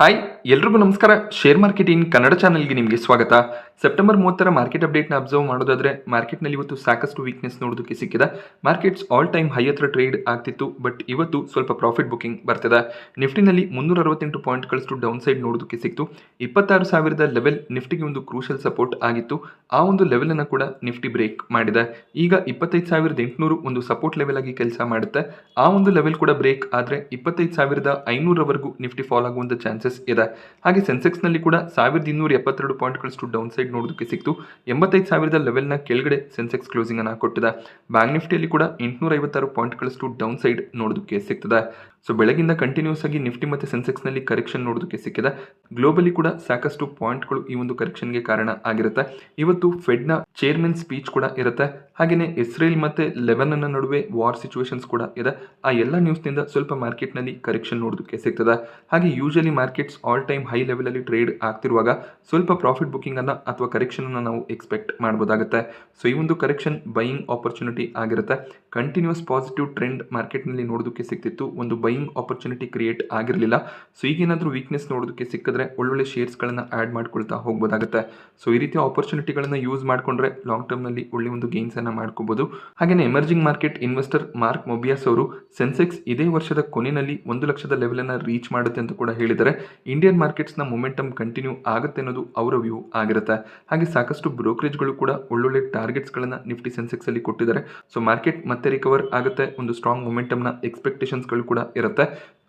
Hi ಎಲ್ರಿಗೂ ನಮಸ್ಕಾರ. Share market in Kannada ಚಾನಲ್ಗೆ ನಿಮಗೆ ಸ್ವಾಗತ. ಸೆಪ್ಟೆಂಬರ್ 30ರ ಮಾರ್ಕೆಟ್ ಅಪ್ಡೇಟ್ನ ಅಬ್ಸರ್ವ್ ಮಾಡೋದಾದ್ರೆ ಮಾರ್ಕೆಟ್ನಲ್ಲಿ ಇವತ್ತು ಸಾಕಷ್ಟು ವೀಕ್ನೆಸ್ ನೋಡೋದಕ್ಕೆ ಸಿಕ್ಕಿದೆ. ಮಾರ್ಕೆಟ್ಸ್ ಆಲ್ ಟೈಮ್ ಹೈ ಹತ್ರ ಟ್ರೇಡ್ ಆಗ್ತಿತ್ತು, ಬಟ್ ಇವತ್ತು ಸ್ವಲ್ಪ ಪ್ರಾಫಿಟ್ ಬುಕಿಂಗ್ ಬರ್ತಿದೆ. ನಿಫ್ಟಿನಲ್ಲಿ 368 ಪಾಯಿಂಟ್ಗಳಷ್ಟು ಡೌನ್ ಸೈಡ್ ನೋಡೋದಕ್ಕೆ ಸಿಕ್ತು. 26,000 ಲೆವೆಲ್ ನಿಫ್ಟಿಗೆ ಒಂದು ಕ್ರೂಷಲ್ ಸಪೋರ್ಟ್ ಆಗಿತ್ತು. ಆ ಒಂದು ಲೆವೆಲ್ ಅನ್ನು ಕೂಡ ನಿಫ್ಟಿ ಬ್ರೇಕ್ ಮಾಡಿದೆ. ಈಗ 25,800 ಒಂದು ಸಪೋರ್ಟ್ ಲೆವೆಲ್ ಆಗಿ ಕೆಲಸ ಮಾಡುತ್ತೆ. ಆ ಒಂದು ಲೆವೆಲ್ ಕೂಡ ಬ್ರೇಕ್ ಆದ್ರೆ 25,500ರವರೆಗೂ ನಿಫ್ಟಿ ಫಾಲ್ ಆಗುವಂತ ಚಾನ್ಸಸ್ ಇದೆ. ಹಾಗೆ ಸೆನ್ಸೆಕ್ಸ್ ನಲ್ಲಿ ಕೂಡ 1,272 ಪಾಯಿಂಟ್ಗಳಷ್ಟು ಡೌನ್ ಸೈಡ್ ನೋಡೋದಕ್ಕೆ ಸಿಕ್ತು. 85,000 ಲೆವೆಲ್ ನ ಕೆಳಗಡೆ ಸೆನ್ಸೆಕ್ಸ್ ಕ್ಲೋಸಿಂಗ್ ಅನ್ನ ಕೊಟ್ಟಿದೆ. ಬ್ಯಾಂಕ್ ನಿಫ್ಟಿಯಲ್ಲಿ ಕೂಡ 856 ಪಾಯಿಂಟ್ಗಳಷ್ಟು ಡೌನ್ ಸೈಡ್ ನೋಡೋದಕ್ಕೆ ಸಿಗ್ತದೆ. ಸೊ ಬೆಳಗಿಂದ ಕಂಟಿನ್ಯೂಸ್ ಆಗಿ ನಿಫ್ಟಿ ಮತ್ತೆ ಸೆನ್ಸೆಕ್ಸ್ ನಲ್ಲಿ ಕರೆಕ್ಷನ್ ನೋಡೋದಕ್ಕೆ ಸಿಕ್ಕಿದೆ. ಗ್ಲೋಬಲಿ ಕೂಡ ಸಾಕಷ್ಟು ಪಾಯಿಂಟ್ಗಳು ಈ ಒಂದು ಕರೆಕ್ಷನ್ಗೆ ಕಾರಣ ಆಗಿರುತ್ತೆ. ಇವತ್ತು ಫೆಡ್ ನ ಚೇರ್ಮನ್ ಸ್ಪೀಚ್ ಕೂಡ ಇರುತ್ತೆ. ಹಾಗೆಯೇ ಇಸ್ರೇಲ್ ಮತ್ತೆ ಲೆಬನಾನ್ ನಡುವೆ ವಾರ್ ಸಿಚುವೇಶನ್ಸ್ ಕೂಡ ಇದೆ. ಆ ಎಲ್ಲ ನ್ಯೂಸ್ ನಿಂದ ಸ್ವಲ್ಪ ಮಾರ್ಕೆಟ್ ನಲ್ಲಿ ಕರೆಕ್ಷನ್ ನೋಡೋದಕ್ಕೆ ಸಿಗ್ತದೆ. ಹಾಗೆ usually markets all time high level ಅಲ್ಲಿ ಟ್ರೇಡ್ ಆಗ್ತಿರುವಾಗ ಸ್ವಲ್ಪ ಪ್ರಾಫಿಟ್ ಬುಕಿಂಗ್ ಅನ್ನ ಅಥವಾ ಕರೆಕ್ಷನ್ ಅನ್ನ ನಾವು ಎಕ್ಸ್ಪೆಕ್ಟ್ ಮಾಡಬಹುದಾಗುತ್ತೆ. ಸೊ ಈ ಒಂದು ಕರೆಕ್ಷನ್ ಬೈಯಿಂಗ್ ಆಪರ್ಚುನಿಟಿ ಆಗಿರುತ್ತೆ. ಕಂಟಿನ್ಯೂಸ್ ಪಾಸಿಟಿವ್ ಟ್ರೆಂಡ್ ಮಾರ್ಕೆಟ್ ನಲ್ಲಿ ನೋಡೋದಕ್ಕೆ ಸಿಗ್ತಿತ್ತು, ಒಂದು ಬೈಯಿಂಗ್ ಆಪರ್ಚುನಿಟಿ ಕ್ರಿಯೇಟ್ ಆಗಿರಲಿಲ್ಲ. ಸೊ ಈಗೇನಾದ್ರೂ ವೀಕ್ನೆಸ್ ನೋಡೋದಕ್ಕೆ ಸಿಕ್ಕಿದ್ರೆ ಒಳ್ಳೊಳ್ಳೆ ಶೇರ್ಸ್ ಗಳನ್ನ ಆಡ್ ಮಾಡ್ಕೊಳ್ತಾ ಹೋಗಬಹುದಾಗುತ್ತೆ. ಸೊ ಈ ರೀತಿಯ ಆಪರ್ಚುನಿಟಿಗಳನ್ನ ಯೂಸ್ ಮಾಡ್ಕೊಂಡ್ರೆ ಲಾಂಗ್ ಟರ್ಮ್ ನಲ್ಲಿ ಒಳ್ಳೆ ಒಂದು ಗೇನ್ಸ್ ಅನ್ನ ಮಾಡ್ಕೋಬಹುದು. ಹಾಗೇನೆ ಎಮರ್ಜಿಂಗ್ ಮಾರ್ಕೆಟ್ ಇನ್ವೆಸ್ಟರ್ ಮಾರ್ಕ್ ಮೊಬಿಯಾಸ್ ಅವರು ಸೆನ್ಸೆಕ್ಸ್ ಇದೇ ವರ್ಷದ ಕೊನೆಯಲ್ಲಿ 1 ಲಕ್ಷದ ಲೆವೆಲ್ ಅನ್ನ ರೀಚ್ ಮಾಡುತ್ತೆ ಅಂತ ಕೂಡ ಹೇಳಿದ್ದಾರೆ. ಇಂಡಿಯನ್ ಮಾರ್ಕೆಟ್ಸ್ ನ ಮೊಮೆಂಟಮ್ ಕಂಟಿನ್ಯೂ ಆಗುತ್ತೆ ಅನ್ನೋದು ಅವರ ವ್ಯೂ ಆಗಿರುತ್ತೆ. ಹಾಗೆ ಸಾಕಷ್ಟು ಬ್ರೋಕರೇಜ್ಗಳು ಕೂಡ ಒಳ್ಳೊಳ್ಳೆ ಟಾರ್ಗೆಟ್ಸ್ ಗಳನ್ನ ನಿಫ್ಟಿ ಸೆನ್ಸೆಕ್ಸ್ ಅಲ್ಲಿ ಕೊಟ್ಟಿದ್ದಾರೆ. ಸೊ ಮಾರ್ಕೆಟ್ ಮತ್ತೆ ರಿಕವರ್ ಆಗುತ್ತೆ, ಒಂದು ಸ್ಟ್ರಾಂಗ್ ಮೊಮೆಂಟಮ್ ನ ಎಕ್ಸ್ಪೆಕ್ಟೇಷನ್ಸ್ ಗಳು ಕೂಡ ಇರುತ್ತೆ.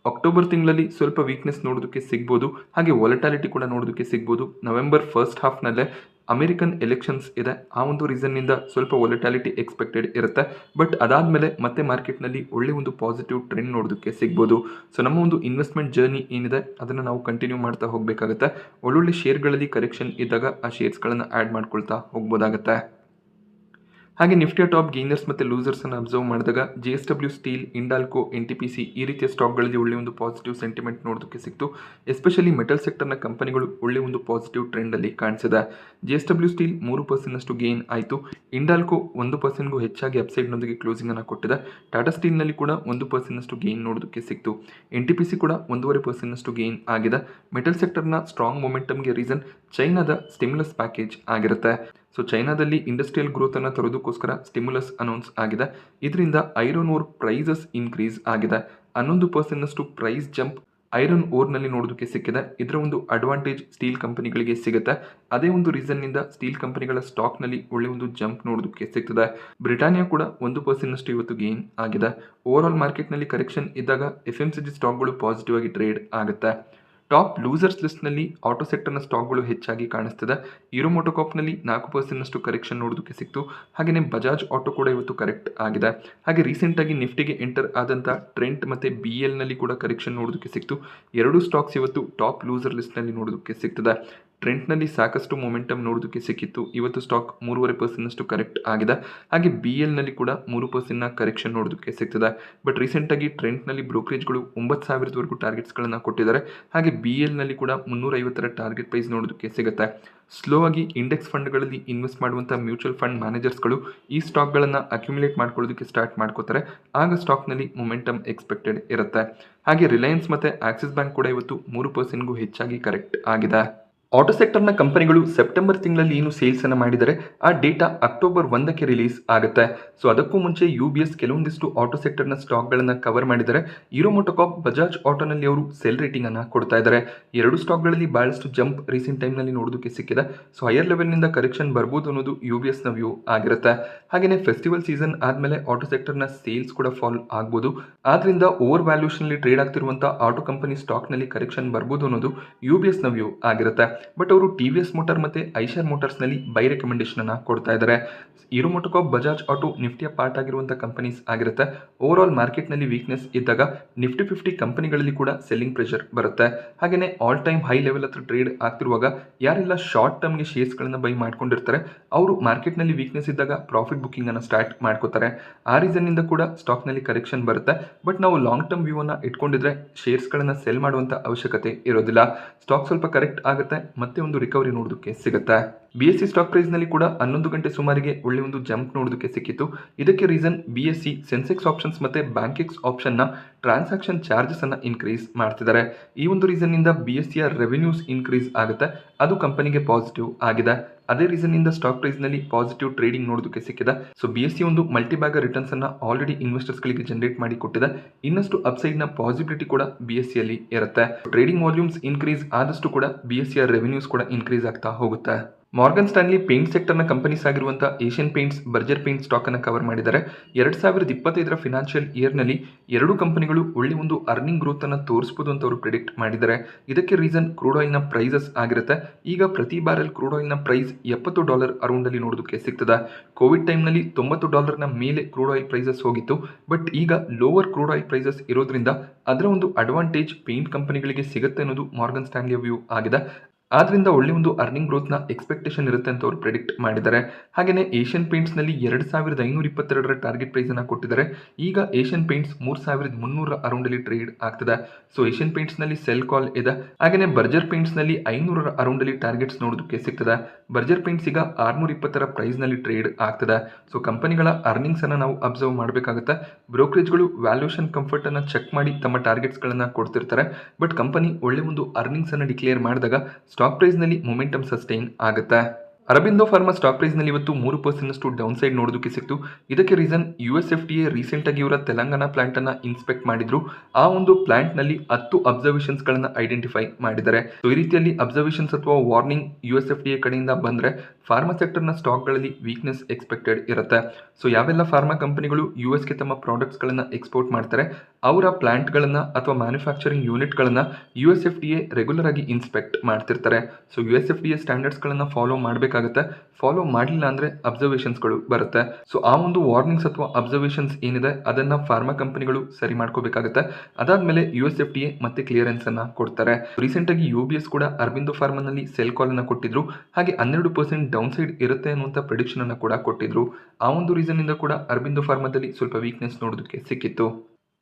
ಅಕ್ಟೋಬರ್ ತಿಂಗಳಲ್ಲಿ ಸ್ವಲ್ಪ ವೀಕ್ನೆಸ್ ನೋಡೋದಕ್ಕೆ ಸಿಗ್ಬೋದು. ಹಾಗೆ ವಾಲಟಾಲಿಟಿ ಕೂಡ ನೋಡೋದಕ್ಕೆ ಸಿಗ್ಬೋದು. ನವೆಂಬರ್ ಫಸ್ಟ್ ಹಾಫ್ ನಲ್ಲೇ ಅಮೆರಿಕನ್ ಎಲೆಕ್ಷನ್ಸ್ ಇದೆ. ಆ ಒಂದು ರೀಸನ್ ನಿಂದ ಸ್ವಲ್ಪ ವಾಲಟಾಲಿಟಿ ಎಕ್ಸ್ಪೆಕ್ಟೆಡ್ ಇರುತ್ತೆ. ಬಟ್ ಅದಾದ್ಮೇಲೆ ಮತ್ತೆ ಮಾರ್ಕೆಟ್ ನಲ್ಲಿ ಒಳ್ಳೆ ಒಂದು ಪಾಸಿಟಿವ್ ಟ್ರೆಂಡ್ ನೋಡೋದಕ್ಕೆ ಸಿಗ್ಬೋದು. ಸೊ ನಮ್ಮ ಒಂದು ಇನ್ವೆಸ್ಟ್ಮೆಂಟ್ ಜರ್ನಿ ಏನಿದೆ ಅದನ್ನ ನಾವು ಕಂಟಿನ್ಯೂ ಮಾಡ್ತಾ ಹೋಗಬೇಕಾಗುತ್ತೆ. ಒಳ್ಳೊಳ್ಳೆ ಶೇರ್ಗಳಲ್ಲಿ ಕರೆಕ್ಷನ್ ಇದ್ದಾಗ ಆ ಶೇರ್ಸ್ಗಳನ್ನು ಆಡ್ ಮಾಡ್ಕೊಳ್ತಾ ಹೋಗ್ಬೋದಾಗುತ್ತೆ. ಹಾಗೆ ನಿಫ್ಟಿಯ ಟಾಪ್ ಗೇನರ್ಸ್ ಮತ್ತು ಲೂಸರ್ಸ್ ಅನ್ನು ಅಬ್ಸರ್ವ್ ಮಾಡಿದಾಗ JSW ಸ್ಟೀಲ್, ಇಂಡಾಲ್ಕೋ, NTPC ಈ ರೀತಿಯ ಸ್ಟಾಕ್ಗಳಲ್ಲಿ ಒಳ್ಳೆ ಒಂದು ಪಾಸಿಟಿವ್ ಸೆಂಟಿಮೆಂಟ್ ನೋಡೋದಕ್ಕೆ ಸಿಕ್ತು. ಎಸ್ಪೆಷಲಿ ಮೆಟಲ್ ಸೆಕ್ಟರ್ನ ಕಂಪನಿಗಳು ಒಳ್ಳೆ ಒಂದು ಪಾಸಿಟಿವ್ ಟ್ರೆಂಡ್ ಅಲ್ಲಿ ಕಾಣಿಸಿದೆ. JSW ಸ್ಟೀಲ್ 3% ಗೇನ್ ಆಯಿತು. ಇಂಡಾಲ್ಕೋ 1%ಗೂ ಹೆಚ್ಚಾಗಿ ಅಪ್ಸೈಡ್ ನೊಂದಿಗೆ ಕ್ಲೋಸಿಂಗ್ ಅನ್ನು ಕೊಟ್ಟಿದೆ. ಟಾಟಾ ಸ್ಟೀಲ್ ನಲ್ಲಿ ಕೂಡ 1% ಗೇನ್ ನೋಡೋದಕ್ಕೆ ಸಿಕ್ತು. NTPC ಕೂಡ 1.5% ಗೇನ್ ಆಗಿದೆ. ಮೆಟಲ್ ಸೆಕ್ಟರ್ನ ಸ್ಟ್ರಾಂಗ್ ಮೊಮೆಂಟಮ್ಗೆ ರೀಸನ್ ಚೈನಾದ ಸ್ಟಿಮ್ಯುಲಸ್ ಪ್ಯಾಕೇಜ್ ಆಗಿರುತ್ತೆ. ಸೊ ಚೈನಾದಲ್ಲಿ ಇಂಡಸ್ಟ್ರಿಯಲ್ ಗ್ರೋತ್ ಅನ್ನು ತರೋದಕ್ಕೋಸ್ಕರ ಸ್ಟಿಮ್ಯುಲಸ್ ಅನೌನ್ಸ್ ಆಗಿದೆ. ಇದರಿಂದ ಐರನ್ ಓರ್ ಪ್ರೈಸಸ್ ಇನ್ಕ್ರೀಸ್ ಆಗಿದೆ. 11% ಪ್ರೈಸ್ ಜಂಪ್ ಐರನ್ ಓರ್ನಲ್ಲಿ ನೋಡೋದಕ್ಕೆ ಸಿಕ್ಕಿದೆ. ಇದರ ಒಂದು ಅಡ್ವಾಂಟೇಜ್ ಸ್ಟೀಲ್ ಕಂಪನಿಗಳಿಗೆ ಸಿಗುತ್ತೆ. ಅದೇ ಒಂದು ರೀಸನ್ ನಿಂದ ಸ್ಟೀಲ್ ಕಂಪನಿಗಳ ಸ್ಟಾಕ್ ನಲ್ಲಿ ಒಳ್ಳೆ ಒಂದು ಜಂಪ್ ನೋಡೋದಕ್ಕೆ ಸಿಗ್ತದೆ. ಬ್ರಿಟಾನಿಯಾ ಕೂಡ 1% ಇವತ್ತು ಗೇನ್ ಆಗಿದೆ. ಓವರ್ ಆಲ್ ಮಾರ್ಕೆಟ್ ನಲ್ಲಿ ಕರೆಕ್ಷನ್ ಇದ್ದಾಗ FMCG ಸ್ಟಾಕ್ಗಳು ಪಾಸಿಟಿವ್ ಆಗಿ ಟ್ರೇಡ್ ಆಗುತ್ತೆ. ಟಾಪ್ ಲೂಸರ್ಸ್ ಲಿಸ್ಟ್ ನಲ್ಲಿ ಆಟೋ ಸೆಕ್ಟರ್ನ ಸ್ಟಾಕ್ಗಳು ಹೆಚ್ಚಾಗಿ ಕಾಣಿಸ್ತಿದೆ. ಹೀರೋ ಮೋಟೋಕಾರ್ಪ್ ನಲ್ಲಿ 4% ಕರೆಕ್ಷನ್ ನೋಡೋದಕ್ಕೆ ಸಿಕ್ತು. ಹಾಗೆಯೇ ಬಜಾಜ್ ಆಟೋ ಕೂಡ ಇವತ್ತು ಕರೆಕ್ಟ್ ಆಗಿದೆ. ಹಾಗೆ ರೀಸೆಂಟ್ ಆಗಿ ನಿಫ್ಟಿಗೆ ಎಂಟರ್ ಆದಂತ ಟ್ರೆಂಟ್ ಮತ್ತೆ BL ನಲ್ಲಿ ಕೂಡ ಕರೆಕ್ಷನ್ ನೋಡೋದಕ್ಕೆ ಸಿಕ್ತು. ಎರಡು ಸ್ಟಾಕ್ಸ್ ಇವತ್ತು ಟಾಪ್ ಲೂಸರ್ ಲಿಸ್ಟ್ ನಲ್ಲಿ ನೋಡೋದಕ್ಕೆ ಸಿಗ್ತದೆ. ಟ್ರೆಂಟ್ ನಲ್ಲಿ ಸಾಕಷ್ಟು ಮೊಮೆಂಟಮ್ ನೋಡೋದಕ್ಕೆ ಸಿಕ್ಕಿತ್ತು. ಇವತ್ತು ಸ್ಟಾಕ್ 3.5% ಕರೆಕ್ಟ್ ಆಗಿದೆ. ಹಾಗೆ BL ನಲ್ಲಿ ಕೂಡ 3% ಕರೆಕ್ಷನ್ ನೋಡೋದಕ್ಕೆ ಸಿಗ್ತದೆ. ಬಟ್ ರೀಸೆಂಟ್ ಆಗಿ ಟ್ರೆಂಟ್ ನಲ್ಲಿ ಬ್ರೋಕರೇಜ್ಗಳು 9,000ವರೆಗೂ ಟಾರ್ಗೆಟ್ಸ್ ಗಳನ್ನ ಕೊಟ್ಟಿದ್ದಾರೆ. ಹಾಗೆ BL ನಲ್ಲಿ ಕೂಡ 350ರ ಟಾರ್ಗೆಟ್ ಪ್ರೈಸ್ ನೋಡೋದಕ್ಕೆ ಸಿಗುತ್ತೆ. ಸ್ಲೋ ಆಗಿ ಇಂಡೆಕ್ಸ್ ಫಂಡ್ಗಳಲ್ಲಿ ಇನ್ವೆಸ್ಟ್ ಮಾಡುವಂತಹ ಮ್ಯೂಚುವಲ್ ಫಂಡ್ ಮ್ಯಾನೇಜರ್ಸ್ಗಳು ಈ ಸ್ಟಾಕ್ಗಳನ್ನು ಅಕ್ಯುಮುಲೇಟ್ ಮಾಡ್ಕೊಳ್ಳೋದಕ್ಕೆ ಸ್ಟಾರ್ಟ್ ಮಾಡ್ಕೋತಾರೆ. ಆಗ ಸ್ಟಾಕ್ನಲ್ಲಿ ಮೊಮೆಂಟಮ್ ಎಕ್ಸ್ಪೆಕ್ಟೆಡ್ ಇರುತ್ತೆ. ಹಾಗೆ ರಿಲಯನ್ಸ್ ಮತ್ತೆ ಆಕ್ಸಿಸ್ ಬ್ಯಾಂಕ್ ಕೂಡ ಇವತ್ತು 3%ಗೂ ಹೆಚ್ಚಾಗಿ ಕರೆಕ್ಟ್ ಆಗಿದೆ. ಆಟೋ ಸೆಕ್ಟರ್ನ ಕಂಪನಿಗಳು ಸೆಪ್ಟೆಂಬರ್ ತಿಂಗಳಲ್ಲಿ ಏನು ಸೇಲ್ಸ್ ಅನ್ನು ಮಾಡಿದರೆ ಆ ಡೇಟಾ ಅಕ್ಟೋಬರ್ 1ಕ್ಕೆ ರಿಲೀಸ್ ಆಗುತ್ತೆ. ಸೊ ಅದಕ್ಕೂ ಮುಂಚೆ UBS ಕೆಲವೊಂದಿಷ್ಟು ಆಟೋ ಸೆಕ್ಟರ್ನ ಸ್ಟಾಕ್ಗಳನ್ನು ಕವರ್ ಮಾಡಿದರೆ. ಹೀರೋ ಮೋಟೋಕಾರ್ಪ್, ಬಜಾಜ್ ಆಟೋನಲ್ಲಿ ಅವರು ಸೆಲ್ ರೇಟಿಂಗ್ ಅನ್ನು ಕೊಡ್ತಾ ಇದ್ದಾರೆ. ಎರಡು ಸ್ಟಾಕ್ಗಳಲ್ಲಿ ಬಹಳಷ್ಟು ಜಂಪ್ ರೀಸೆಂಟ್ ಟೈಮ್ನಲ್ಲಿ ನೋಡೋದಕ್ಕೆ ಸಿಕ್ಕಿದೆ. ಸೊ ಹೈಯರ್ ಲೆವೆಲ್ನಿಂದ ಕರೆಕ್ಷನ್ ಬರ್ಬೋದು ಅನ್ನೋದು UBSನ ವ್ಯೂ ಆಗಿರುತ್ತೆ. ಹಾಗೆಯೇ ಫೆಸ್ಟಿವಲ್ ಸೀಸನ್ ಆದಮೇಲೆ ಆಟೋ ಸೆಕ್ಟರ್ನ ಸೇಲ್ಸ್ ಕೂಡ ಫಾಲ್ ಆಗ್ಬೋದು. ಆದ್ರಿಂದ ಓವರ್ ವ್ಯಾಲ್ಯೂಷನ್ಲಿ ಟ್ರೇಡ್ ಆಗ್ತಿರುವಂತಹ ಆಟೋ ಕಂಪನಿ ಸ್ಟಾಕ್ನಲ್ಲಿ ಕರೆಕ್ಷನ್ ಬರ್ಬೋದು ಅನ್ನೋದು UBSನ ವ್ಯೂ ಆಗಿರುತ್ತೆ. ಬಟ್ ಅವರು TVS ಮೋಟಾರ್ ಮತ್ತೆ ಐಶರ್ ಮೋಟಾರ್ಸ್ ನಲ್ಲಿ ಬೈ ರೆಕಮೆಂಡೇಶನ್ ಅನ್ನ ಕೊಡ್ತಾ ಇದ್ದಾರೆ. Hero MotoCorp, Bajaj auto ನಿಫ್ಟಿಯ part ಆಗಿರುವಂತಹ ಕಂಪನೀಸ್ ಆಗಿರುತ್ತೆ. ಓವರ್ ಆಲ್ ಮಾರ್ಕೆಟ್ ನಲ್ಲಿ ವೀಕ್ನೆಸ್ ಇದ್ದಾಗ ನಿಫ್ಟಿ 50 ಕಂಪನಿಗಳಲ್ಲಿ ಕೂಡ ಸೆಲ್ಲಿಂಗ್ ಪ್ರೆಷರ್ ಬರುತ್ತೆ. ಹಾಗೆಯೇ ಆಲ್ ಟೈಮ್ ಹೈ ಲೆವೆಲ್ ಹತ್ರ ಟ್ರೇಡ್ ಆಗ್ತಿರುವಾಗ ಯಾರೆಲ್ಲ ಶಾರ್ಟ್ ಟರ್ಮ್ಗೆ ಶೇರ್ಸ್ ಗಳನ್ನ ಬೈ ಮಾಡ್ಕೊಂಡಿರ್ತಾರೆ ಅವರು ಮಾರ್ಕೆಟ್ ನಲ್ಲಿ ವೀಕ್ನೆಸ್ ಇದ್ದಾಗ ಪ್ರಾಫಿಟ್ ಬುಕಿಂಗ್ ಅನ್ನ ಸ್ಟಾರ್ಟ್ ಮಾಡ್ಕೋತಾರೆ. ಆ ರೀಸನ್ ನಿಂದ ಕೂಡ ಸ್ಟಾಕ್ ನಲ್ಲಿ ಕರೆಕ್ಷನ್ ಬರುತ್ತೆ. ಬಟ್ ನಾವು ಲಾಂಗ್ ಟರ್ಮ್ ವ್ಯೂ ಅನ್ನ ಇಟ್ಕೊಂಡಿದ್ರೆ ಶೇರ್ಸ್ ಗಳನ್ನ ಸೆಲ್ ಮಾಡುವಂತ ಅವಶ್ಯಕತೆ ಇರೋದಿಲ್ಲ. ಸ್ಟಾಕ್ ಸ್ವಲ್ಪ ಕರೆಕ್ಟ್ ಆಗುತ್ತೆ, ಮತ್ತೆ ಒಂದು ರಿಕವರಿ ನೋಡೋದಕ್ಕೆ ಸಿಗುತ್ತೆ. BSE ಸ್ಟಾಕ್ ಪ್ರೈಸ್ನಲ್ಲಿ ಕೂಡ 11 ಗಂಟೆ ಸುಮಾರಿಗೆ ಒಳ್ಳೆ ಒಂದು ಜಂಪ್ ನೋಡೋದಕ್ಕೆ ಸಿಕ್ಕಿತ್ತು. ಇದಕ್ಕೆ ರೀಸನ್ BSE ಸೆನ್ಸೆಕ್ಸ್ ಆಪ್ಷನ್ಸ್ ಮತ್ತೆ ಬ್ಯಾಂಕೆಕ್ಸ್ ಆಪ್ಷನ್ನ ಟ್ರಾನ್ಸಾಕ್ಷನ್ ಚಾರ್ಜಸ್ ಅನ್ನ ಇನ್ಕ್ರೀಸ್ ಮಾಡ್ತಿದ್ದಾರೆ. ಈ ಒಂದು ರೀಸನ್ ಇಂದ BSEಯ ರೆವೆನ್ಯೂಸ್ ಇನ್ಕ್ರೀಸ್ ಆಗುತ್ತೆ, ಅದು ಕಂಪನಿಗೆ ಪಾಸಿಟಿವ್ ಆಗಿದೆ. ಅದೇ ರೀಸನ್ ಇಂದ ಸ್ಟಾಕ್ ಪ್ರೈಸ್ ನಲ್ಲಿ ಪಾಸಿಟಿವ್ ಟ್ರೇಡಿಂಗ್ ನೋಡೋದಕ್ಕೆ ಸಿಕ್ಕಿದೆ. ಸೊ BSE ಒಂದು ಮಲ್ಟಿಬ್ಯಾಗರ್ ರಿಟರ್ನ್ಸ್ ಅನ್ನ ಆಲ್ರೆಡಿ ಇನ್ವೆಸ್ಟರ್ಸ್ ಗಳಿಗೆ ಜನರೇಟ್ ಮಾಡಿ ಕೊಟ್ಟಿದೆ. ಇನ್ನಷ್ಟು ಅಪ್ಸೈಡ್ ನ ಪಾಸಿಬಿಲಿಟಿ ಕೂಡ BSE ಅಲ್ಲಿ ಇರುತ್ತೆ. ಟ್ರೇಡಿಂಗ್ ವಾಲ್ಯೂಮ್ಸ್ ಇನ್ಕ್ರೀಸ್ ಆದಷ್ಟು ಕೂಡ BSEಯ ರೆವೆನ್ಯೂಸ್ ಕೂಡ ಇನ್ಕ್ರೀಸ್ ಆಗ್ತಾ ಹೋಗುತ್ತೆ. ಮಾರ್ಗನ್ ಸ್ಟ್ಯಾನ್ಲಿ ಪೇಂಟ್ ಸೆಕ್ಟರ್ನ ಕಂಪನೀಸ್ ಆಗಿರುವಂತಹ Asian paints, Berger paint stock ಅನ್ನು ಕವರ್ ಮಾಡಿದ್ದಾರೆ. 2025ರ ಫಿನಾನ್ಷಿಯಲ್ ಇಯರ್ನಲ್ಲಿ ಎರಡೂ ಕಂಪನಿಗಳು ಒಳ್ಳೆ ಒಂದು ಅರ್ನಿಂಗ್ ಗ್ರೋತ್ ಅನ್ನು ತೋರಿಸಬಹುದು ಅಂತ ಅವರು ಪ್ರಿಡಿಕ್ಟ್ ಮಾಡಿದ್ದಾರೆ. ಇದಕ್ಕೆ ರೀಸನ್ ಕ್ರೂಡ್ ಆಯಿಲ್ ನ ಪ್ರೈಸಸ್ ಆಗಿರುತ್ತೆ. ಈಗ ಪ್ರತಿ ಬ್ಯಾರೆಲ್ ಕ್ರೂಡ್ ಆಯಿಲ್ ನ ಪ್ರೈಸ್ $70 ಅರೌಂಡ್ ಅಲ್ಲಿ ನೋಡೋದಕ್ಕೆ ಸಿಗ್ತದೆ. ಕೋವಿಡ್ ಟೈಮ್ ನಲ್ಲಿ $90 ನ ಮೇಲೆ ಕ್ರೂಡ್ ಆಯಿಲ್ ಪ್ರೈಸಸ್ ಹೋಗಿತ್ತು. ಬಟ್ ಈಗ ಲೋವರ್ ಕ್ರೂಡ್ ಆಯಿಲ್ ಪ್ರೈಸಸ್ ಇರೋದ್ರಿಂದ ಅದರ ಒಂದು ಅಡ್ವಾಂಟೇಜ್ ಪೇಂಟ್ ಕಂಪನಿಗಳಿಗೆ ಸಿಗುತ್ತೆ ಅನ್ನೋದು ಮಾರ್ಗನ್ ಸ್ಟ್ಯಾನ್ಲಿಯ ವ್ಯೂ ಆಗಿದೆ. ಆದ್ರಿಂದ ಒಳ್ಳೆ ಒಂದು ಅರ್ನಿಂಗ್ ಗ್ರೋತ್ನ ಎಕ್ಸ್ಪೆಕ್ಟೇಷನ್ ಇರುತ್ತೆ ಅಂತ ಅವರು ಪ್ರಿಡಿಕ್ಟ್ ಮಾಡಿದ್ದಾರೆ. ಹಾಗೆಯೇ ಏಷ್ಯನ್ ಪೇಂಟ್ಸ್ನಲ್ಲಿ 2522ರ ಟಾರ್ಗೆಟ್ ಪ್ರೈಸ್ ಅನ್ನು ಕೊಟ್ಟಿದ್ದಾರೆ. ಈಗ ಏಷ್ಯನ್ ಪೇಂಟ್ಸ್ 3300 ಅರೌಂಡಲ್ಲಿ ಟ್ರೇಡ್ ಆಗ್ತದೆ. ಸೊ ಏಷ್ಯನ್ ಪೇಂಟ್ಸ್ನಲ್ಲಿ ಸೆಲ್ ಕಾಲ್ ಇದೆ. ಹಾಗೆಯೇ ಬರ್ಜರ್ ಪೇಂಟ್ಸ್ನಲ್ಲಿ 500ರ ಅರೌಂಡಲ್ಲಿ ಟಾರ್ಗೆಟ್ಸ್ ನೋಡೋದಕ್ಕೆ ಸಿಗ್ತದೆ. ಬರ್ಜರ್ ಪೇಂಟ್ಸ್ ಈಗ 620ರ ಪ್ರೈಸ್ನಲ್ಲಿ ಟ್ರೇಡ್ ಆಗ್ತದೆ. ಸೊ ಕಂಪನಿಗಳ ಅರ್ನಿಂಗ್ಸ್ ಅನ್ನು ನಾವು ಅಬ್ಸರ್ವ್ ಮಾಡಬೇಕಾಗುತ್ತೆ. ಬ್ರೋಕರೇಜ್ಗಳು ವ್ಯಾಲ್ಯೂಷನ್ ಕಂಫರ್ಟ್ ಅನ್ನು ಚೆಕ್ ಮಾಡಿ ತಮ್ಮ ಟಾರ್ಗೆಟ್ಸ್ಗಳನ್ನು ಕೊಡ್ತಿರ್ತಾರೆ. ಬಟ್ ಕಂಪನಿ ಒಳ್ಳೆ ಒಂದು ಅರ್ನಿಂಗ್ಸ್ ಅನ್ನು ಡಿಕ್ಲೇರ್ ಮಾಡಿದಾಗ ಸ್ಟಾಕ್ ಪ್ರೈಸ್ನಲ್ಲಿ ಮೊಮೆಂಟಮ್ ಸಸ್ಟೈನ್ ಆಗುತ್ತೆ. ಅರಬಿಂದೋ ಫಾರ್ಮಾ ಸ್ಟಾಕ್ ಪ್ರೈಸ್ನಲ್ಲಿ ಇವತ್ತು 3% ಡೌನ್ ಸೈಡ್ ನೋಡೋದಕ್ಕೆ ಸಿಕ್ತು. ಇದಕ್ಕೆ ರೀಸನ್ USFDA ರೀಸೆಂಟ್ ಆಗಿ ಇವರ ತೆಲಂಗಾಣ ಪ್ಲಾಂಟ್ ಅನ್ನ ಇನ್ಸ್ಪೆಕ್ಟ್ ಮಾಡಿದ್ರು. ಆ ಒಂದು ಪ್ಲಾಂಟ್ ನಲ್ಲಿ 10 ಅಬ್ಸರ್ವೇಷನ್ಸ್ ಗಳನ್ನ ಐಡೆಂಟಿಫೈ ಮಾಡಿದ್ದಾರೆ. ಸೊ ಈ ರೀತಿಯಲ್ಲಿ ಅಬ್ಸರ್ವೇಷನ್ಸ್ ಅಥವಾ ವಾರ್ನಿಂಗ್ USFDA ಕಡೆಯಿಂದ ಬಂದ್ರೆ ಫಾರ್ಮಾ ಸೆಕ್ಟರ್ನ ಸ್ಟಾಕ್ಗಳಲ್ಲಿ ವೀಕ್ನೆಸ್ ಎಕ್ಸ್ಪೆಕ್ಟೆಡ್ ಇರುತ್ತೆ. ಸೊ ಯಾವೆಲ್ಲ ಫಾರ್ಮಾ ಕಂಪನಿಗಳು ಗೆ ತಮ್ಮ ಪ್ರಾಡಕ್ಟ್ಸ್ಗಳನ್ನು ಎಕ್ಸ್ಪೋರ್ಟ್ ಮಾಡ್ತಾರೆ ಅವರ ಪ್ಲಾಂಟ್ಗಳನ್ನು ಅಥವಾ ಮ್ಯಾನುಫ್ಯಾಕ್ಚರಿಂಗ್ ಯೂನಿಟ್ಗಳನ್ನು USFDA ರೆಗ್ಯುಲರ್ ಆಗಿ ಇನ್ಸ್ಪೆಕ್ಟ್ ಮಾಡ್ತಿರ್ತಾರೆ. ಸೊ USFDA ಸ್ಟ್ಯಾಂಡರ್ಡ್ಸ್ಗಳನ್ನು ಫಾಲೋ ಮಾಡಬೇಕಾಗುತ್ತೆ. ಫಾಲೋ ಮಾಡಲಿಲ್ಲ ಅಂದರೆ ಅಬ್ಸರ್ವೇಷನ್ಸ್ಗಳು ಬರುತ್ತೆ. ಸೊ ಆ ಒಂದು ವಾರ್ನಿಂಗ್ಸ್ ಅಥವಾ ಅಬ್ಸರ್ವೇಷನ್ಸ್ ಏನಿದೆ ಅದನ್ನು ಫಾರ್ಮಾ ಕಂಪನಿಗಳು ಸರಿ ಮಾಡ್ಕೋಬೇಕಾಗುತ್ತೆ. ಅದಾದಮೇಲೆ USFDA ಮತ್ತೆ ಕ್ಲಿಯರೆನ್ಸ್ ಅನ್ನು ಕೊಡ್ತಾರೆ. ರೀಸೆಂಟಾಗಿ UBS ಕೂಡ ಅರಬಿಂದೋ ಫಾರ್ಮಾನಲ್ಲಿ ಸೆಲ್ ಕಾಲ್ ಅನ್ನು ಕೊಟ್ಟಿದ್ರು. ಹಾಗೆ 12% ಡೌನ್ ಸೈಡ್ ಇರುತ್ತೆ ಅನ್ನುವಂಥ ಪ್ರೆಡಿಕ್ಷನ್ ಅನ್ನು ಕೂಡ ಕೊಟ್ಟಿದ್ರು. ಆ ಒಂದು ರೀಸನ್ ಇಂದ ಕೂಡ ಅರಬಿಂದೋ ಫಾರ್ಮಾದಲ್ಲಿ ಸ್ವಲ್ಪ ವೀಕ್ನೆಸ್ ನೋಡೋದಕ್ಕೆ ಸಿಕ್ಕಿತ್ತು.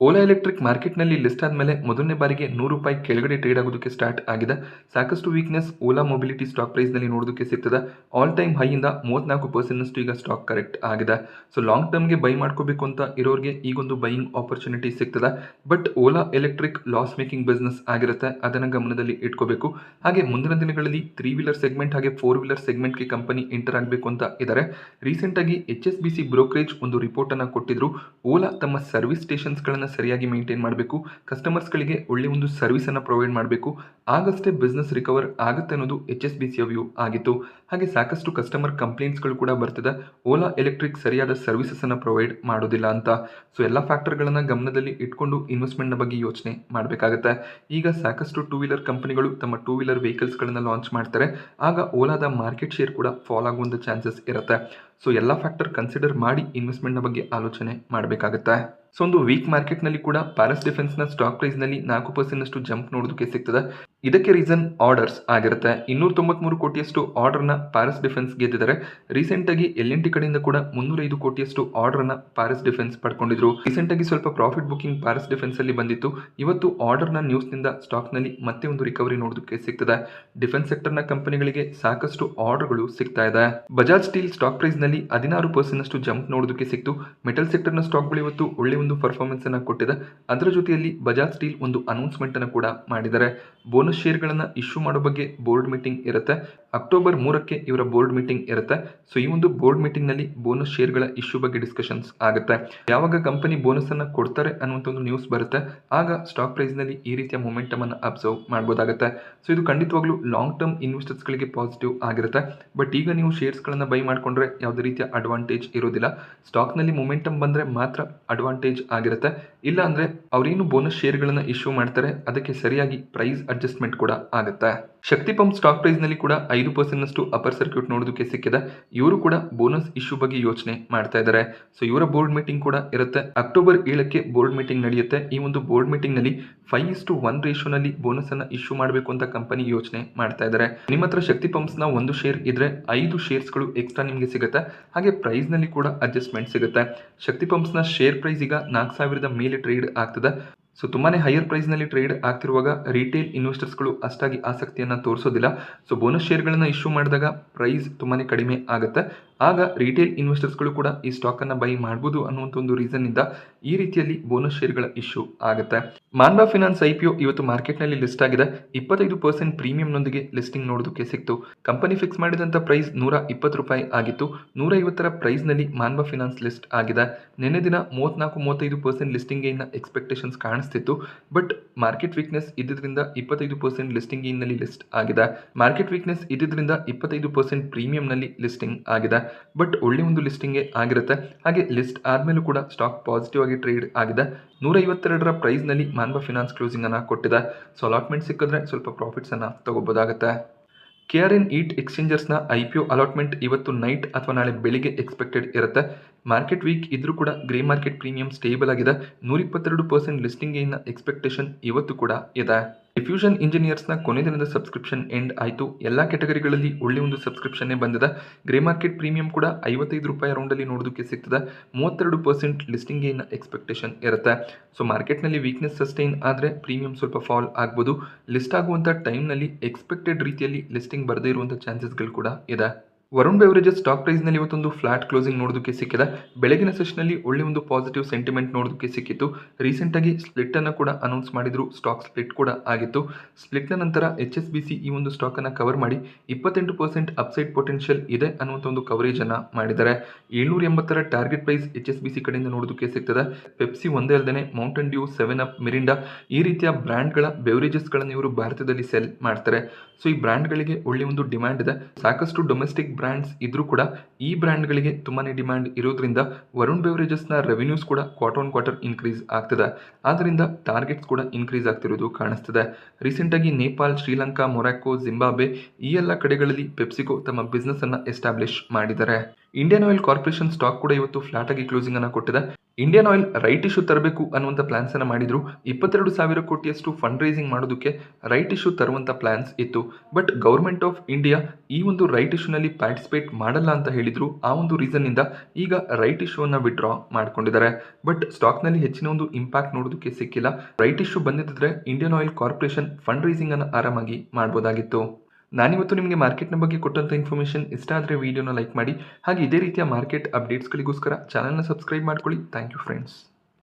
ಓಲಾ ಎಲೆಕ್ಟ್ರಿಕ್ ಮಾರ್ಕೆಟ್ನಲ್ಲಿ ಲಿಸ್ಟ್ ಆದಮೇಲೆ ಮೊದಲನೇ ಬಾರಿಗೆ ₹100 ಕೆಳಗಡೆ ಟ್ರೇಡ್ ಆಗೋದಕ್ಕೆ ಸ್ಟಾರ್ಟ್ ಆಗಿದೆ. ಸಾಕಷ್ಟು ವೀಕ್ನೆಸ್ ಓಲಾ ಮೊಬಿಲಿಟಿ ಸ್ಟಾಕ್ ಪ್ರೈಸ್ನಲ್ಲಿ ನೋಡೋದಕ್ಕೆ ಸಿಗ್ತದೆ. ಆಲ್ ಟೈಮ್ ಹೈಯಿಂದ 34% ಈಗ ಸ್ಟಾಕ್ ಕರೆಕ್ಟ್ ಆಗಿದೆ. ಸೊ ಲಾಂಗ್ ಟರ್ಮ್ಗೆ ಬೈ ಮಾಡ್ಕೋಬೇಕು ಅಂತ ಇರೋರಿಗೆ ಈಗೊಂದು ಬೈಯಿಂಗ್ ಆಪರ್ಚುನಿಟಿ ಸಿಗ್ತದೆ. But Ola electric loss making business ಆಗಿರುತ್ತೆ, ಅದನ್ನು ಗಮನದಲ್ಲಿ ಇಟ್ಕೋಬೇಕು. ಹಾಗೆ ಮುಂದಿನ ದಿನಗಳಲ್ಲಿ 3 ವೀಲರ್ ಸೆಗ್ಮೆಂಟ್ ಹಾಗೆ 4 ವೀಲರ್ ಸೆಗ್ಮೆಂಟ್ಗೆ ಕಂಪನಿ ಎಂಟರ್ ಆಗಬೇಕು ಅಂತ ಇದ್ದಾರೆ. ರೀಸೆಂಟಾಗಿ HSBC ಬ್ರೋಕರೇಜ್ ಒಂದು ರಿಪೋರ್ಟ್ ಅನ್ನು ಕೊಟ್ಟಿದ್ರು. ಓಲಾ ತಮ್ಮ ಸರ್ವಿಸ್ ಸ್ಟೇಷನ್ಸ್ಗಳನ್ನು ಸರಿಯಾಗಿ ಮೇಂಟೈನ್ ಮಾಡಬೇಕು, ಕಸ್ಟಮರ್ಸ್ಗಳಿಗೆ ಒಳ್ಳೆ ಒಂದು ಸರ್ವಿಸ್ ಅನ್ನು ಪ್ರೊವೈಡ್ ಮಾಡಬೇಕು, ಆಗಷ್ಟೇ ಬಿಸ್ನೆಸ್ ರಿಕವರ್ ಆಗುತ್ತೆ ಅನ್ನೋದು HSBCಯ ವ್ಯೂ ಆಗಿತ್ತು. ಹಾಗೆ ಸಾಕಷ್ಟು ಕಸ್ಟಮರ್ ಕಂಪ್ಲೇಂಟ್ಸ್ಗಳು ಕೂಡ ಬರ್ತಿದೆ, ಓಲಾ ಎಲೆಕ್ಟ್ರಿಕ್ ಸರಿಯಾದ ಸರ್ವಿಸಸ್ ಅನ್ನು ಪ್ರೊವೈಡ್ ಮಾಡೋದಿಲ್ಲ ಅಂತ. ಸೊ ಎಲ್ಲ ಫ್ಯಾಕ್ಟರ್ಗಳನ್ನು ಗಮನದಲ್ಲಿ ಇಟ್ಕೊಂಡು ಇನ್ವೆಸ್ಟ್ಮೆಂಟ್ನ ಬಗ್ಗೆ ಯೋಚನೆ ಮಾಡಬೇಕಾಗುತ್ತೆ. ಈಗ ಸಾಕಷ್ಟು 2 ವೀಲರ್ ಕಂಪನಿಗಳು ತಮ್ಮ 2 ವೀಲರ್ ವೆಹಿಕಲ್ಸ್ಗಳನ್ನು ಲಾಂಚ್ ಮಾಡ್ತಾರೆ. ಆಗ ಓಲಾದ ಮಾರ್ಕೆಟ್ ಶೇರ್ ಕೂಡ ಫಾಲ್ ಆಗುವಂಥ ಚಾನ್ಸಸ್ ಇರುತ್ತೆ. ಸೊ ಎಲ್ಲ ಫ್ಯಾಕ್ಟರ್ ಕನ್ಸಿಡರ್ ಮಾಡಿ ಇನ್ವೆಸ್ಟ್ಮೆಂಟ್ನ ಬಗ್ಗೆ ಆಲೋಚನೆ ಮಾಡಬೇಕಾಗುತ್ತೆ. ಸೊ ಒಂದು ವೀಕ್ ಮಾರ್ಕೆಟ್ನಲ್ಲಿ ಕೂಡ ಪ್ಯಾರಸ್ ಡಿಫೆನ್ಸ್ನ ಸ್ಟಾಕ್ ಪ್ರೈಸ್ನಲ್ಲಿ 4% ಜಂಪ್ ನೋಡೋದಕ್ಕೆ ಸಿಗ್ತದೆ. ಇದಕ್ಕೆ ರೀಸನ್ ಆರ್ಡರ್ಸ್ ಆಗಿರುತ್ತೆ. 293 ಕೋಟಿಯಷ್ಟು ಆರ್ಡರ್ನ ಪ್ಯಾರಸ್ ಡಿಫೆನ್ಸ್ ಗೆದ್ದಿದ್ದಾರೆ. ರೀಸೆಂಟಾಗಿ LNT ಕಡೆಯಿಂದ ಕೂಡ 305 ಕೋಟಿಯಷ್ಟು ಆರ್ಡರ್ನ ಪ್ಯಾರಸ್ ಡಿಫೆನ್ಸ್ ಪಡ್ಕೊಂಡಿದ್ರು. ರೀಸೆಂಟಾಗಿ ಸ್ವಲ್ಪ ಪ್ರಾಫಿಟ್ ಬುಕಿಂಗ್ ಪ್ಯಾರಸ್ ಡಿಫೆನ್ಸ್ ಅಲ್ಲಿ ಬಂದಿತ್ತು. ಇವತ್ತು ಆರ್ಡರ್ನ ನ್ಯೂಸ್ನಿಂದ ಸ್ಟಾಕ್ನಲ್ಲಿ ಮತ್ತೆ ಒಂದು ರಿಕವರಿ ನೋಡೋದಕ್ಕೆ ಸಿಗ್ತದೆ. ಡಿಫೆನ್ಸ್ ಸೆಕ್ಟರ್ನ ಕಂಪನಿಗಳಿಗೆ ಸಾಕಷ್ಟು ಆರ್ಡರ್ಗಳು ಸಿಗ್ತಾ ಇದೆ. ಬಜಾಜ್ ಸ್ಟೀಲ್ ಸ್ಟಾಕ್ ಪ್ರೈಸ್ನಲ್ಲಿ 16% ಜಂಪ್ ನೋಡೋದಕ್ಕೆ ಸಿಕ್ತು. ಮೆಟಲ್ ಸೆಕ್ಟರ್ನ ಸ್ಟಾಕ್ಗಳು ಇವತ್ತು ಒಳ್ಳೆ ಒಂದು ಪರ್ಫಾರ್ಮೆನ್ಸ್ ಅನ್ನು ಕೊಟ್ಟಿದೆ. ಅದರ ಜೊತೆಯಲ್ಲಿ ಬಜಾಜ್ ಸ್ಟೀಲ್ ಒಂದು ಅನೌನ್ಸ್ಮೆಂಟ್ ಅನ್ನು ಕೂಡ ಮಾಡಿದ್ದಾರೆ. ಬೋನಸ್ ಶೇರ್ಗಳನ್ನು ಇಶ್ಯೂ ಮಾಡೋ ಬಗ್ಗೆ ಬೋರ್ಡ್ ಮೀಟಿಂಗ್ ಇರುತ್ತೆ. ಅಕ್ಟೋಬರ್ 3ಕ್ಕೆ ಇವರ ಬೋರ್ಡ್ ಮೀಟಿಂಗ್ ಇರುತ್ತೆ. ಸೊ ಈ ಒಂದು ಬೋರ್ಡ್ ಮೀಟಿಂಗ್ ನಲ್ಲಿ ಬೋನಸ್ ಶೇರ್ಗಳ ಇಶ್ಯೂ ಬಗ್ಗೆ ಡಿಸ್ಕಷನ್ಸ್ ಆಗುತ್ತೆ. ಯಾವಾಗ ಕಂಪನಿ ಬೋನಸ್ ಅನ್ನು ಕೊಡ್ತಾರೆ ಅನ್ನುವಂಥ ಒಂದು ನ್ಯೂಸ್ ಬರುತ್ತೆ, ಆಗ ಸ್ಟಾಕ್ ಪ್ರೈಸ್ ನಲ್ಲಿ ಈ ರೀತಿಯ ಮೊಮೆಂಟಮ್ ಅನ್ನು ಅಬ್ಸರ್ವ್ ಮಾಡಬಹುದಾಗುತ್ತೆ. ಸೊ ಇದು ಖಂಡಿತವಾಗ್ಲೂ ಲಾಂಗ್ ಟರ್ಮ್ ಇನ್ವೆಸ್ಟರ್ಸ್ ಗಳಿಗೆ ಪಾಸಿಟಿವ್ ಆಗಿರುತ್ತೆ. ಬಟ್ ಈಗ ನೀವು ಶೇರ್ಸ್ಗಳನ್ನು ಬೈ ಮಾಡ್ಕೊಂಡ್ರೆ ಯಾವುದೇ ರೀತಿಯ ಅಡ್ವಾಂಟೇಜ್ ಇರೋದಿಲ್ಲ. ಸ್ಟಾಕ್ ನಲ್ಲಿ ಮೊಮೆಂಟಮ್ ಬಂದ್ರೆ ಮಾತ್ರ ಅಡ್ವಾಂಟೇಜ್ ಆಗಿರುತ್ತೆ. ಇಲ್ಲ ಅಂದ್ರೆ ಅವರೇನು ಬೋನಸ್ ಶೇರ್ಗಳನ್ನು ಇಶ್ಯೂ ಮಾಡ್ತಾರೆ ಅದಕ್ಕೆ ಸರಿಯಾಗಿ ಪ್ರೈಸ್ ಅಡ್ಜಸ್ಟ್ಮೆಂಟ್ ಕೂಡ ಆಗುತ್ತೆ. ಶಕ್ತಿ ಪಂಪ್ ಸ್ಟಾಕ್ ಪ್ರೈಸ್ ನಲ್ಲಿ ಕೂಡ 5% ಅಪರ್ ಸರ್ಕ್ಯೂಟ್ ನೋಡೋದಕ್ಕೆ ಸಿಕ್ಕಿದೆ. ಇವರು ಕೂಡ ಬೋನಸ್ ಇಶ್ಯೂ ಬಗ್ಗೆ ಯೋಚನೆ ಮಾಡ್ತಾ ಇದ್ದಾರೆ. ಸೊ ಇವರ ಬೋರ್ಡ್ ಮೀಟಿಂಗ್ ಕೂಡ ಇರುತ್ತೆ. ಅಕ್ಟೋಬರ್ 7ಕ್ಕೆ ಬೋರ್ಡ್ ಮೀಟಿಂಗ್ ನಡೆಯುತ್ತೆ. ಈ ಒಂದು ಬೋರ್ಡ್ ಮೀಟಿಂಗ್ ನಲ್ಲಿ 5:1 ರೇಷಿಯೋನಲ್ಲಿ ಬೋನಸ್ ಅನ್ನ ಇಶ್ಯೂ ಮಾಡಬೇಕು ಅಂತ ಕಂಪನಿ ಯೋಚನೆ ಮಾಡ್ತಾ ಇದ್ದಾರೆ. ನಿಮ್ಮ ಹತ್ರ ಶಕ್ತಿ ಪಂಪ್ಸ್ ನ ಒಂದು ಶೇರ್ ಇದ್ರೆ 5 ಶೇರ್ಸ್ಗಳು ಎಕ್ಸ್ಟ್ರಾ ನಿಮಗೆ ಸಿಗುತ್ತೆ. ಹಾಗೆ ಪ್ರೈಸ್ ನಲ್ಲಿ ಕೂಡ ಅಡ್ಜಸ್ಟ್ಮೆಂಟ್ ಸಿಗುತ್ತೆ. ಶಕ್ತಿ ಪಂಪ್ಸ್ ನ ಶೇರ್ ಪ್ರೈಸ್ ಈಗ 4,000 ಮೇಲೆ ಟ್ರೇಡ್ ಆಗ್ತದೆ. ಸೊ ತುಂಬಾ ಹೈಯರ್ ಪ್ರೈಸ್ನಲ್ಲಿ ಟ್ರೇಡ್ ಆಗ್ತಿರುವಾಗ ರಿಟೇಲ್ ಇನ್ವೆಸ್ಟರ್ಸ್ಗಳು ಅಷ್ಟಾಗಿ ಆಸಕ್ತಿಯನ್ನು ತೋರಿಸೋದಿಲ್ಲ. ಸೊ ಬೋನಸ್ ಶೇರ್ಗಳನ್ನು ಇಶ್ಯೂ ಮಾಡಿದಾಗ ಪ್ರೈಸ್ ತುಂಬಾ ಕಡಿಮೆ ಆಗುತ್ತೆ. ಆಗ ರಿಟೇಲ್ ಇನ್ವೆಸ್ಟರ್ಸ್ಗಳು ಕೂಡ ಈ ಸ್ಟಾಕನ್ನು ಬೈ ಮಾಡ್ಬೋದು ಅನ್ನುವಂಥ ಒಂದು ರೀಸನ್ನಿಂದ ಈ ರೀತಿಯಲ್ಲಿ ಬೋನಸ್ ಶೇರ್ಗಳ ಇಶ್ಯೂ ಆಗುತ್ತೆ. ಮಾನ್ಬಾ ಫಿನಾನ್ಸ್ IPO ಇವತ್ತು ಮಾರ್ಕೆಟ್ನಲ್ಲಿ ಲಿಸ್ಟ್ ಆಗಿದೆ. 25% ಪ್ರೀಮಿಯಂನೊಂದಿಗೆ ಲಿಸ್ಟಿಂಗ್ ನೋಡೋದಕ್ಕೆ ಸಿಕ್ತು. ಕಂಪನಿ ಫಿಕ್ಸ್ ಮಾಡಿದಂಥ ಪ್ರೈಸ್ ₹120 ಆಗಿತ್ತು. 150ರ ಪ್ರೈಸ್ನಲ್ಲಿ ಮಾನ್ಬಾ ಫಿನಾನ್ಸ್ ಲಿಸ್ಟ್ ಆಗಿದೆ. ನಿನ್ನೆ ದಿನ 34-35% ಲಿಸ್ಟಿಂಗ್ ಗೇನ್ನ ಎಕ್ಸ್ಪೆಕ್ಟೇಷನ್ಸ್ ಕಾಣಿಸ್ತಿತ್ತು. ಬಟ್ ಮಾರ್ಕೆಟ್ ವೀಕ್ನೆಸ್ ಇದ್ದಿದ್ದರಿಂದ 25% ಲಿಸ್ಟಿಂಗ್ ಗೇನ್ನಲ್ಲಿ ಲಿಸ್ಟ್ ಆಗಿದೆ. ಮಾರ್ಕೆಟ್ ವೀಕ್ನೆಸ್ ಇದ್ದಿದ್ದರಿಂದ 25% ಪ್ರೀಮಿಯಂನಲ್ಲಿ ಲಿಸ್ಟಿಂಗ್ ಆಗಿದೆ. ಬಟ್ ಒಳ್ಳೆ ಒಂದು ಲಿಸ್ಟಿಂಗೇ ಆಗಿರುತ್ತೆ. ಹಾಗೆ ಲಿಸ್ಟ್ ಆದಮೇಲೂ ಕೂಡ ಸ್ಟಾಕ್ ಪಾಸಿಟಿವ್ ಆಗಿ ಟ್ರೇಡ್ ಆಗಿದೆ. 152ರ ಪ್ರೈಸ್ನಲ್ಲಿ ಮಾನ್ಬಾ ಫಿನಾನ್ಸ್ ಕ್ಲೋಸಿಂಗ್ ಅನ್ನು ಕೊಟ್ಟಿದೆ. ಸೊ ಅಲಾಟ್ಮೆಂಟ್ ಸಿಕ್ಕಿದ್ರೆ ಸ್ವಲ್ಪ ಪ್ರಾಫಿಟ್ಸ್ ಅನ್ನು ತಗೋಬೋದಾಗುತ್ತೆ. KRN ಈಟ್ ಎಕ್ಸ್ಚೇಂಜರ್ಸ್ನ IPO ಅಲಾಟ್ಮೆಂಟ್ ಇವತ್ತು ನೈಟ್ ಅಥವಾ ನಾಳೆ ಬೆಳಿಗ್ಗೆ ಎಕ್ಸ್ಪೆಕ್ಟೆಡ್ ಇರುತ್ತೆ. ಮಾರ್ಕೆಟ್ ವೀಕ್ ಇದ್ರೂ ಕೂಡ ಗ್ರೇ ಮಾರ್ಕೆಟ್ ಪ್ರೀಮಿಯಂ ಸ್ಟೇಬಲ್ ಆಗಿದೆ. 122% ಲಿಸ್ಟಿಂಗ್ ಗೇನ್ನ ಎಕ್ಸ್ಪೆಕ್ಟೇಷನ್ ಇವತ್ತು ಕೂಡ ಇದೆ. ಡಿಫ್ಯೂಷನ್ ಇಂಜಿನಿಯರ್ಸ್ನ ಕೊನೆ ದಿನದ ಸಬ್ಸ್ಕ್ರಿಪ್ಷನ್ ಎಂಡ್ ಆಯಿತು. ಎಲ್ಲ ಕ್ಯಾಟಗರಿಗಳಲ್ಲಿ ಒಳ್ಳೆ ಒಂದು ಸಬ್ಸ್ಕ್ರಿಪ್ಷನ್ನೇ ಬಂದಿದೆ. ಗ್ರೇ ಮಾರ್ಕೆಟ್ ಪ್ರೀಮಿಯಂ ಕೂಡ ₹55 ರೌಂಡಲ್ಲಿ ನೋಡೋದಕ್ಕೆ ಸಿಗ್ತದೆ. 32% ಲಿಸ್ಟಿಂಗ್ ಗೇನ್ನ ಎಕ್ಸ್ಪೆಕ್ಟೇಷನ್ ಇರುತ್ತೆ. ಸೊ ಮಾರ್ಕೆಟ್ನಲ್ಲಿ ವೀಕ್ನೆಸ್ ಸಸ್ಟೈನ್ ಆದರೆ ಪ್ರೀಮಿಯಂ ಸ್ವಲ್ಪ ಫಾಲ್ ಆಗ್ಬೋದು. ಲಿಸ್ಟ್ ಆಗುವಂಥ ಟೈಮ್ನಲ್ಲಿ ಎಕ್ಸ್ಪೆಕ್ಟೆಡ್ ರೀತಿಯಲ್ಲಿ ಲಿಸ್ಟಿಂಗ್ ಬರದೇ ಇರುವಂಥ ಚಾನ್ಸಸ್ಗಳು ಕೂಡ ಇದೆ. ವರುಣ್ ಬೆವರೇಜಸ್ ಸ್ಟಾಕ್ ಪ್ರೈಸ್ನಲ್ಲಿ ಇವತ್ತೊಂದು ಫ್ಲಾಟ್ ಕ್ಲೋಸಿಂಗ್ ನೋಡೋದಕ್ಕೆ ಸಿಕ್ಕಿದೆ. ಬೆಳಗಿನ ಸೆಷನ್ನಲ್ಲಿ ಒಳ್ಳೆ ಒಂದು ಪಾಸಿಟಿವ್ ಸೆಂಟಿಮೆಂಟ್ ನೋಡೋದಕ್ಕೆ ಸಿಕ್ಕಿತ್ತು. ರೀಸೆಂಟಾಗಿ ಸ್ಪ್ಲಿಟ್ಟನ್ನು ಕೂಡ ಅನೌನ್ಸ್ ಮಾಡಿದ್ರು. ಸ್ಟಾಕ್ ಸ್ಪ್ಲಿಟ್ ಕೂಡ ಆಗಿತ್ತು. ಸ್ಪ್ಲಿಟ್ನ ನಂತರ HSBC ಈ ಒಂದು ಸ್ಟಾಕನ್ನು ಕವರ್ ಮಾಡಿ 28% ಅಪ್ಸೈಡ್ ಪೊಟೆನ್ಷಿಯಲ್ ಇದೆ ಅನ್ನುವಂಥ ಒಂದು ಕವರೇಜನ್ನು ಮಾಡಿದ್ದಾರೆ. 780ರ ಟಾರ್ಗೆಟ್ ಪ್ರೈಸ್ HSBC ಕಡೆಯಿಂದ ನೋಡೋದಕ್ಕೆ ಸಿಗ್ತದೆ. ಪೆಪ್ಸಿ ಒಂದೇ ಅಲ್ಲದೆ ಮೌಂಟನ್ ಡ್ಯೂ, 7up, ಮಿರಿಂಡಾ ಈ ರೀತಿಯ ಬ್ರ್ಯಾಂಡ್ಗಳ ಬೆವರೇಜಸ್ಗಳನ್ನು ಇವರು ಭಾರತದಲ್ಲಿ ಸೆಲ್ ಮಾಡ್ತಾರೆ. ಸೊ ಈ ಬ್ರ್ಯಾಂಡ್ಗಳಿಗೆ ಒಳ್ಳೆ ಒಂದು ಡಿಮ್ಯಾಂಡ್ ಇದೆ. ಸಾಕಷ್ಟು ಡೊಮೆಸ್ಟಿಕ್ ಬ್ರ್ಯಾಂಡ್ಸ್ ಇದ್ರೂ ಕೂಡ ಈ ಬ್ರ್ಯಾಂಡ್ಗಳಿಗೆ ತುಂಬಾ ಡಿಮ್ಯಾಂಡ್ ಇರೋದ್ರಿಂದ ವರುಣ್ ಬೆವರೇಜಸ್ನ ರೆವೆನ್ಯೂಸ್ ಕೂಡ ಕ್ವಾರ್ಟರ್ ಆನ್ ಕ್ವಾರ್ಟರ್ ಇನ್ಕ್ರೀಸ್ ಆಗ್ತಿದೆ. ಆದ್ದರಿಂದ ಟಾರ್ಗೆಟ್ಸ್ ಕೂಡ ಇನ್ಕ್ರೀಸ್ ಆಗ್ತಿರೋದು ಕಾಣಿಸ್ತಿದೆ. ರೀಸೆಂಟಾಗಿ ನೇಪಾಲ್, ಶ್ರೀಲಂಕಾ, ಮೊರಾಕೋ, ಜಿಂಬಾಬ್ವೆ ಈ ಎಲ್ಲ ಕಡೆಗಳಲ್ಲಿ ಪೆಪ್ಸಿಕೋ ತಮ್ಮ ಬಿಸ್ನೆಸ್ ಅನ್ನು ಎಸ್ಟಾಬ್ಲಿಷ್ ಮಾಡಿದ್ದಾರೆ. ಇಂಡಿಯನ್ ಆಯಿಲ್ ಕಾರ್ಪೊರೇಷನ್ ಸ್ಟಾಕ್ ಕೂಡ ಇವತ್ತು ಫ್ಲಾಟ್ ಆಗಿ ಕ್ಲೋಸಿಂಗ್ ಅನ್ನು ಕೊಟ್ಟಿದೆ. ಇಂಡಿಯನ್ ಆಯಿಲ್ ರೈಟ್ ಇಶ್ಯೂ ತರಬೇಕು ಅನ್ನುವಂಥ ಪ್ಲಾನ್ಸ್ ಅನ್ನು ಮಾಡಿದ್ರು. 22,000 ಕೋಟಿಯಷ್ಟು ಫಂಡ್ ರೈಸಿಂಗ್ ಮಾಡೋದಕ್ಕೆ ರೈಟ್ ಇಶ್ಯೂ ತರುವಂಥ ಪ್ಲಾನ್ಸ್ ಇತ್ತು. ಬಟ್ ಗೌರ್ಮೆಂಟ್ ಆಫ್ ಇಂಡಿಯಾ ಈ ಒಂದು ರೈಟ್ ಇಶ್ಯೂನಲ್ಲಿ ಪಾರ್ಟಿಸಿಪೇಟ್ ಮಾಡಲ್ಲ ಅಂತ ಹೇಳಿದ್ರು. ಆ ಒಂದು ರೀಸನ್ನಿಂದ ಈಗ ರೈಟ್ ಇಶ್ಯೂ ಅನ್ನು ವಿಡ್ರಾ ಮಾಡ್ಕೊಂಡಿದ್ದಾರೆ. ಬಟ್ ಸ್ಟಾಕ್ನಲ್ಲಿ ಹೆಚ್ಚಿನ ಒಂದು ಇಂಪ್ಯಾಕ್ಟ್ ನೋಡೋದಕ್ಕೆ ಸಿಕ್ಕಿಲ್ಲ. ರೈಟ್ ಇಶ್ಯೂ ಬಂದಿದ್ದರೆ Indian oil corporation fund raising ಅನ್ನು ಆರಾಮಾಗಿ ಮಾಡ್ಬೋದಾಗಿತ್ತು. ನಾನಿವತ್ತು ನಿಮಗೆ ಮಾರ್ಕೆಟ್ನ ಬಗ್ಗೆ ಕೊಟ್ಟಂಥ ಇನ್ಫಾರ್ಮೇಷನ್ ಇಷ್ಟ ಆದರೆ ವಿಡಿಯೋನ ಲೈಕ್ ಮಾಡಿ. ಹಾಗೆ ಇದೇ ರೀತಿಯ ಮಾರ್ಕೆಟ್ ಅಪ್ಡೇಟ್ಸ್ಗಳಿಗೋಸ್ಕರ ಚಾನಲ್ನ ಸಬ್ಸ್ಕ್ರೈಬ್ ಮಾಡ್ಕೊಳ್ಳಿ. Thank you friends.